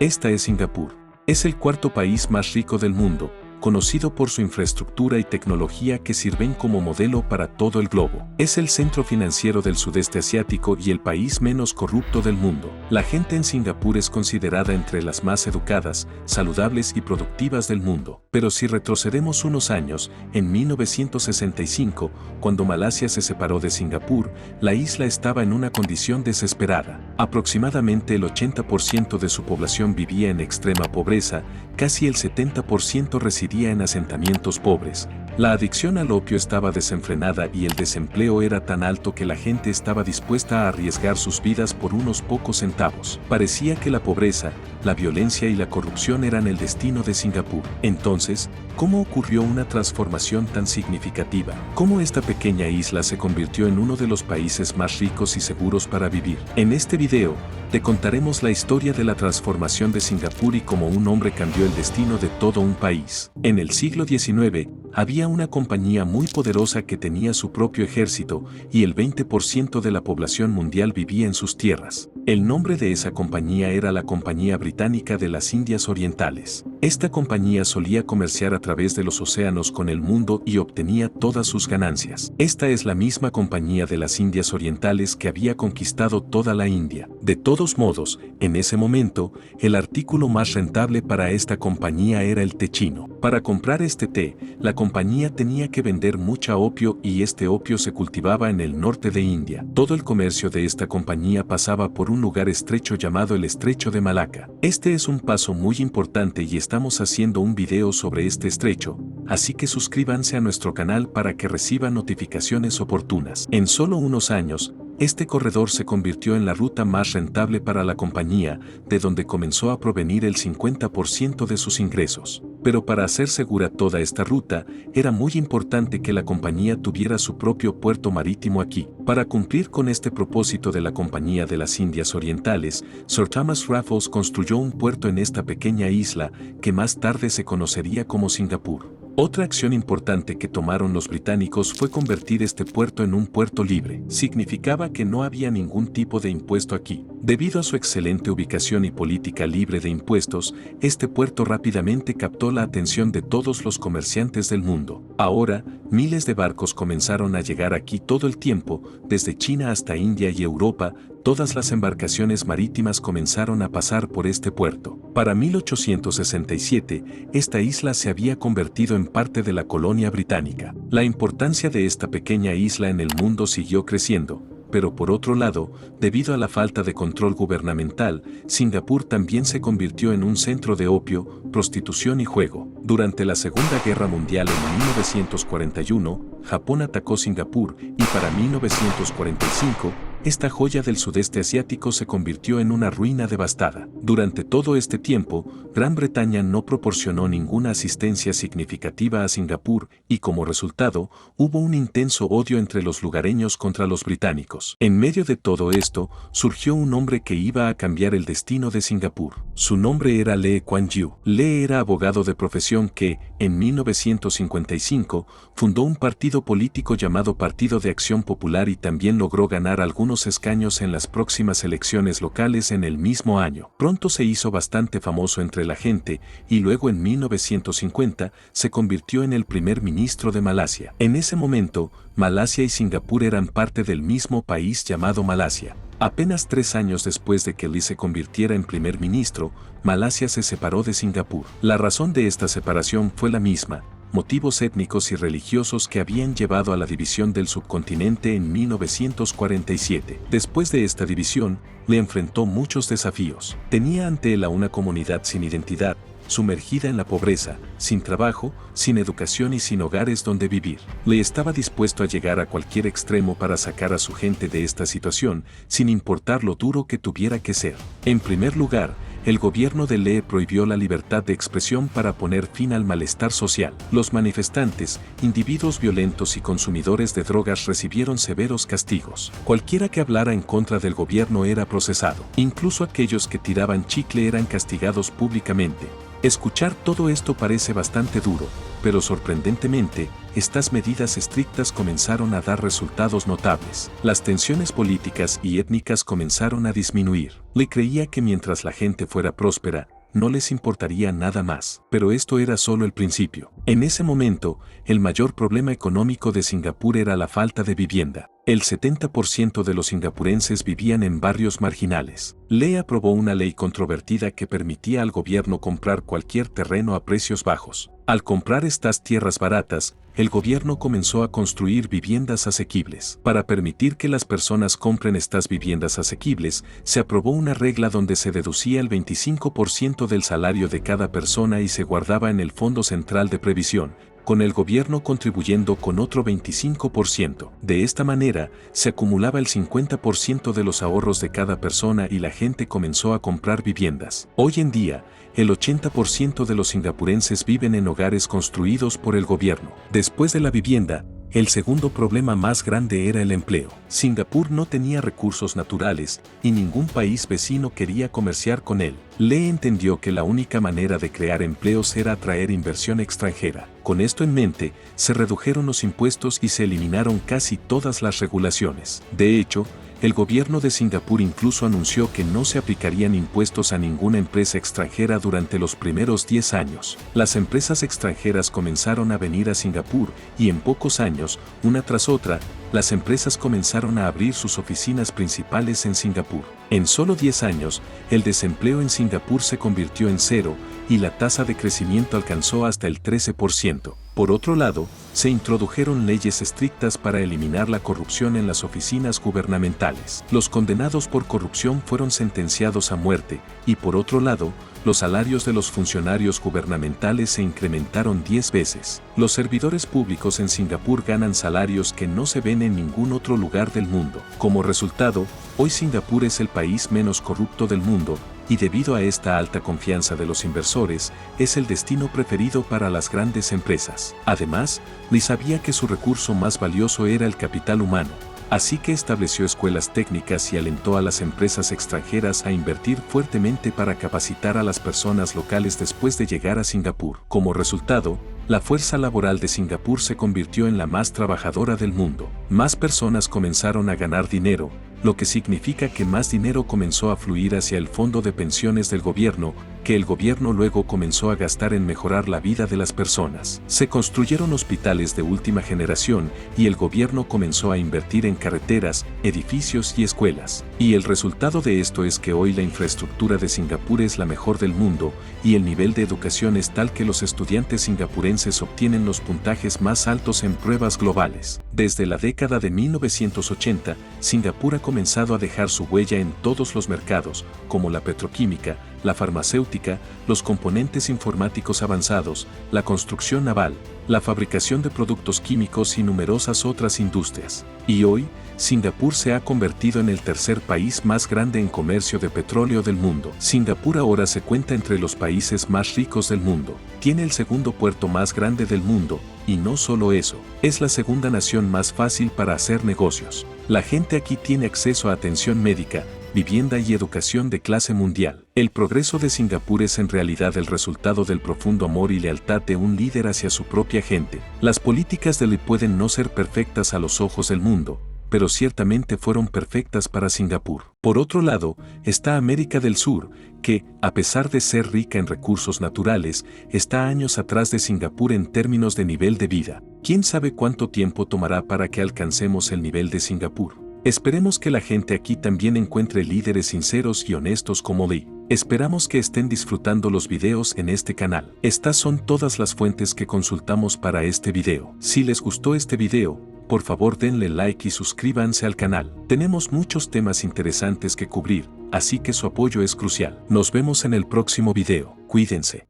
Esta es Singapur. Es el cuarto país más rico del mundo, conocido por su infraestructura y tecnología que sirven como modelo para todo el globo. Es el centro financiero del sudeste asiático y el país menos corrupto del mundo. La gente en Singapur es considerada entre las más educadas, saludables y productivas del mundo. Pero si retrocedemos unos años, en 1965, cuando Malasia se separó de Singapur, la isla estaba en una condición desesperada. Aproximadamente el 80% de su población vivía en extrema pobreza, casi el 70% residía en asentamientos pobres. La adicción al opio estaba desenfrenada y el desempleo era tan alto que la gente estaba dispuesta a arriesgar sus vidas por unos pocos centavos. Parecía que la pobreza, la violencia y la corrupción eran el destino de Singapur. Entonces, ¿cómo ocurrió una transformación tan significativa? ¿Cómo esta pequeña isla se convirtió en uno de los países más ricos y seguros para vivir? En este video, te contaremos la historia de la transformación de Singapur y cómo un hombre cambió el destino de todo un país. En el siglo XIX, había una compañía muy poderosa que tenía su propio ejército y el 20% de la población mundial vivía en sus tierras. El nombre de esa compañía era la Compañía Británica de las Indias Orientales. Esta compañía solía comerciar a través de los océanos con el mundo y obtenía todas sus ganancias. Esta es la misma Compañía de las Indias Orientales que había conquistado toda la India. De todos modos, en ese momento, el artículo más rentable para esta compañía era el té chino. Para comprar este té, la compañía tenía que vender mucha opio y este opio se cultivaba en el norte de India. Todo el comercio de esta compañía pasaba por un lugar estrecho llamado el Estrecho de Malaca. Este es un paso muy importante y estamos haciendo un video sobre este estrecho, así que suscríbanse a nuestro canal para que reciban notificaciones oportunas. En solo unos años, este corredor se convirtió en la ruta más rentable para la compañía, de donde comenzó a provenir el 50% de sus ingresos. Pero para hacer segura toda esta ruta, era muy importante que la compañía tuviera su propio puerto marítimo aquí. Para cumplir con este propósito de la Compañía de las Indias Orientales, Sir Thomas Raffles construyó un puerto en esta pequeña isla que más tarde se conocería como Singapur. Otra acción importante que tomaron los británicos fue convertir este puerto en un puerto libre. Significaba que no había ningún tipo de impuesto aquí. Debido a su excelente ubicación y política libre de impuestos, este puerto rápidamente captó la atención de todos los comerciantes del mundo. Ahora, miles de barcos comenzaron a llegar aquí todo el tiempo, desde China hasta India y Europa. Todas las embarcaciones marítimas comenzaron a pasar por este puerto. Para 1867, esta isla se había convertido en parte de la colonia británica. La importancia de esta pequeña isla en el mundo siguió creciendo, pero por otro lado, debido a la falta de control gubernamental, Singapur también se convirtió en un centro de opio, prostitución y juego. Durante la Segunda Guerra Mundial en 1941, Japón atacó Singapur y para 1945, esta joya del sudeste asiático se convirtió en una ruina devastada. Durante todo este tiempo, Gran Bretaña no proporcionó ninguna asistencia significativa a Singapur y como resultado, hubo un intenso odio entre los lugareños contra los británicos. En medio de todo esto, surgió un hombre que iba a cambiar el destino de Singapur. Su nombre era Lee Kuan Yew. Lee era abogado de profesión que, en 1955, fundó un partido político llamado Partido de Acción Popular y también logró ganar algunos escaños en las próximas elecciones locales en el mismo año. Pronto se hizo bastante famoso entre la gente y luego en 1950 se convirtió en el primer ministro de Malasia. En ese momento, Malasia y Singapur eran parte del mismo país llamado Malasia. Apenas 3 años después de que Lee se convirtiera en primer ministro, Malasia se separó de Singapur. La razón de esta separación fue la misma: motivos étnicos y religiosos que habían llevado a la división del subcontinente en 1947. Después de esta división, le enfrentó muchos desafíos. Tenía ante él a una comunidad sin identidad, sumergida en la pobreza, sin trabajo, sin educación y sin hogares donde vivir. Le estaba dispuesto a llegar a cualquier extremo para sacar a su gente de esta situación, sin importar lo duro que tuviera que ser. En primer lugar, el gobierno de Lee prohibió la libertad de expresión para poner fin al malestar social. Los manifestantes, individuos violentos y consumidores de drogas recibieron severos castigos. Cualquiera que hablara en contra del gobierno era procesado. Incluso aquellos que tiraban chicle eran castigados públicamente. Escuchar todo esto parece bastante duro, pero sorprendentemente, estas medidas estrictas comenzaron a dar resultados notables. Las tensiones políticas y étnicas comenzaron a disminuir. Lee creía que mientras la gente fuera próspera, no les importaría nada más. Pero esto era solo el principio. En ese momento, el mayor problema económico de Singapur era la falta de vivienda. El 70% de los singapurenses vivían en barrios marginales. Lee aprobó una ley controvertida que permitía al gobierno comprar cualquier terreno a precios bajos. Al comprar estas tierras baratas, el gobierno comenzó a construir viviendas asequibles. Para permitir que las personas compren estas viviendas asequibles, se aprobó una regla donde se deducía el 25% del salario de cada persona y se guardaba en el Fondo Central de Previsión, con el gobierno contribuyendo con otro 25%. De esta manera, se acumulaba el 50% de los ahorros de cada persona y la gente comenzó a comprar viviendas. Hoy en día, el 80% de los singapurenses viven en hogares construidos por el gobierno. Después de la vivienda, el segundo problema más grande era el empleo. Singapur no tenía recursos naturales y ningún país vecino quería comerciar con él. Lee entendió que la única manera de crear empleos era atraer inversión extranjera. Con esto en mente, se redujeron los impuestos y se eliminaron casi todas las regulaciones. De hecho, el gobierno de Singapur incluso anunció que no se aplicarían impuestos a ninguna empresa extranjera durante los primeros 10 años. Las empresas extranjeras comenzaron a venir a Singapur y en pocos años, una tras otra, las empresas comenzaron a abrir sus oficinas principales en Singapur. En solo 10 años, el desempleo en Singapur se convirtió en cero y la tasa de crecimiento alcanzó hasta el 13%. Por otro lado, se introdujeron leyes estrictas para eliminar la corrupción en las oficinas gubernamentales. Los condenados por corrupción fueron sentenciados a muerte y por otro lado, los salarios de los funcionarios gubernamentales se incrementaron 10 veces. Los servidores públicos en Singapur ganan salarios que no se ven en ningún otro lugar del mundo. Como resultado, hoy Singapur es el país menos corrupto del mundo, y debido a esta alta confianza de los inversores, es el destino preferido para las grandes empresas. Además, Lee sabía que su recurso más valioso era el capital humano. Así que estableció escuelas técnicas y alentó a las empresas extranjeras a invertir fuertemente para capacitar a las personas locales después de llegar a Singapur. Como resultado, la fuerza laboral de Singapur se convirtió en la más trabajadora del mundo. Más personas comenzaron a ganar dinero, lo que significa que más dinero comenzó a fluir hacia el fondo de pensiones del gobierno, que el gobierno luego comenzó a gastar en mejorar la vida de las personas. Se construyeron hospitales de última generación y el gobierno comenzó a invertir en carreteras, edificios y escuelas. Y el resultado de esto es que hoy la infraestructura de Singapur es la mejor del mundo y el nivel de educación es tal que los estudiantes singapurenses obtienen los puntajes más altos en pruebas globales. Desde la década de 1980, Singapur ha comenzado a dejar su huella en todos los mercados, como la petroquímica, la farmacéutica, los componentes informáticos avanzados, la construcción naval, la fabricación de productos químicos y numerosas otras industrias. Y hoy, Singapur se ha convertido en el tercer país más grande en comercio de petróleo del mundo. Singapur ahora se cuenta entre los países más ricos del mundo. Tiene el segundo puerto más grande del mundo, y no solo eso, es la segunda nación más fácil para hacer negocios. La gente aquí tiene acceso a atención médica, vivienda y educación de clase mundial. El progreso de Singapur es en realidad el resultado del profundo amor y lealtad de un líder hacia su propia gente. Las políticas de Lee pueden no ser perfectas a los ojos del mundo, pero ciertamente fueron perfectas para Singapur. Por otro lado, está América del Sur, que, a pesar de ser rica en recursos naturales, está años atrás de Singapur en términos de nivel de vida. ¿Quién sabe cuánto tiempo tomará para que alcancemos el nivel de Singapur? Esperemos que la gente aquí también encuentre líderes sinceros y honestos como Lee. Esperamos que estén disfrutando los videos en este canal. Estas son todas las fuentes que consultamos para este video. Si les gustó este video, por favor denle like y suscríbanse al canal. Tenemos muchos temas interesantes que cubrir, así que su apoyo es crucial. Nos vemos en el próximo video. Cuídense.